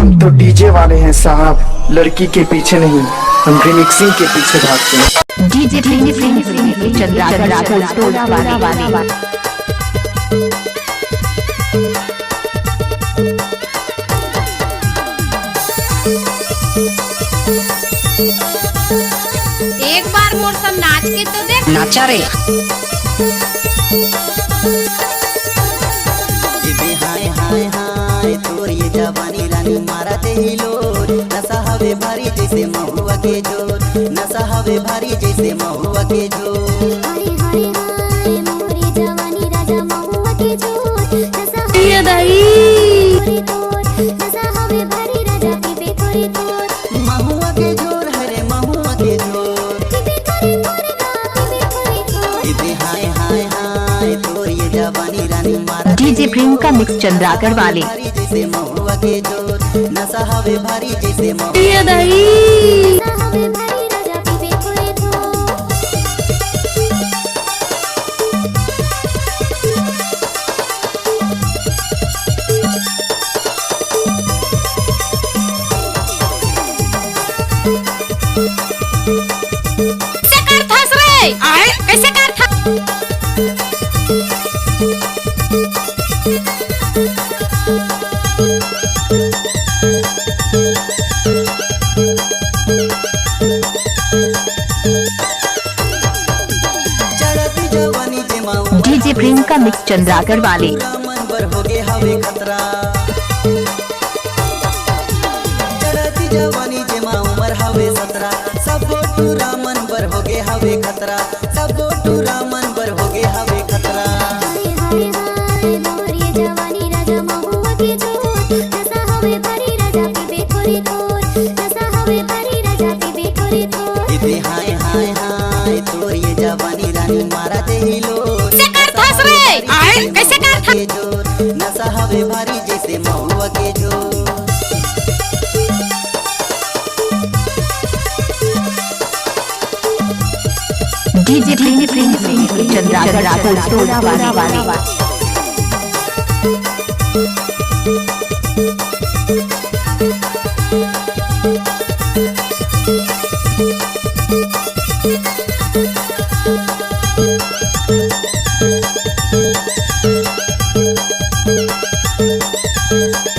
हम तो डीजे वाले हैं साहब, लड़की के पीछे नहीं, हम रिमिक्सिंग के पीछे भागते हैं। डीजे चंद्रा वाले एक बार मोर सब नाच के तो देख। नाचा रे हाय हाय हाय तोर ये जवानी रानी मारा दे हिलोर, नशा हवे भारी जैसे महुआ के जोर, नशा हवे भारी जैसे महुआ के जोर। हाय हाय हाय मोरी जवानी राजा महुआ के जोर, नशा ये दही नशा हवे भारी राजा पीबे करे तोर, महुआ के जोर हरे महुआ के जोर। पीबे करे तोर गा पीबे करे तोर। इबे हाय हाय हाय तोर ये जवानी रानी मारा डीजे प्रियंका मिक्स चंद्रागढ़ वाले भारी जैसे महुआ के जोर, नशा हवे भारी जैसे महुआ। ये दही नशा हवे भारी राजा पीबे करे तोर। कैसे कर थस रे? आए कैसे कर थस? चढ़ती जवानी जे महुआ डीजे प्रियंका मिक्स चंद्रागढ़ वाले मन बर हो गे हवे खतरा। चढ़ती जवानी जे उमर हवे 17, सब टूरा मन बर हो गे हवे खतरा, सब टूरा मन बर हो गे हवे खतरा। हाय हाय हाय मोरी जवानी राजा महुआ के जोर, नशा हवे भारी राजा पीबे करे तोर, नशा हवे भारी राजा पीबे करे तोर। इबे हाय हाय हाय तोर ये जवानी रानी मारा दे हिलोर, कैसे कर थस रे? आए कैसे कर थस? के जोर, नशा हवे भारी जैसे महुआ के जोर। डीजे प्रियंका चंद्रागढ़ वाले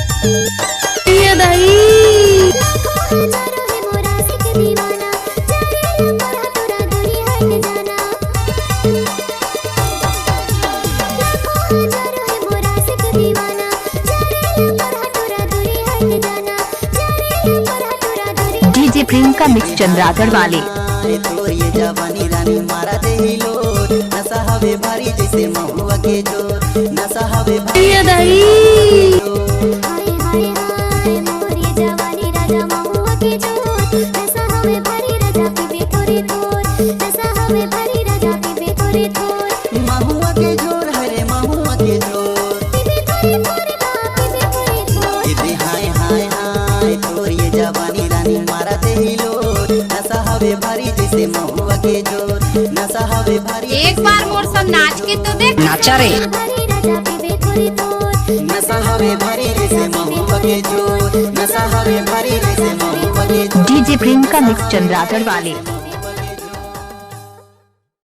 ये दही हजारों है मोरा सिख दीवाना, जाने ना पड़ा तोरा दूरी हट जाना। लाखों हजारों है मोरा सिख दीवाना, जाने ना पड़ा तोरा दूरी हट जाना, जाने ना पड़ा तोरा दूरी। डीजे प्रियंका मिक्स चंद्रागढ़ वाले तोर ये जवानी रानी मारा दे हिलोर, नशा हवे भारी जैसे महुआ के जोर, नशा हवे भारी ये दही हाय हाय हाय मोरी जवानी राजा महुआ के जोर, नशा हवे भारी राजा पीबे करे तोर, नशा हवे भारी राजा पीबे करे तोर। महुआ के जोर हरे महुआ के जोर। पीबे करे तोर गा पीबे करे तोर। इबे हाय हाय हाय तोर ये जवानी रानी मारा दे हिलोर, नशा हवे भारी जैसे महुआ के जोर, नशा हवे भारी एक बार मोर सब नाच के तो देख। नाचा रे भारी राजा पीबे करे तोर, नशा हवे भारी जैसे महुआ के जोर, नशा हवे भारी जैसे महुआ के जोर। डीजे प्रियंका मिक्स चंद्रागढ़ वाले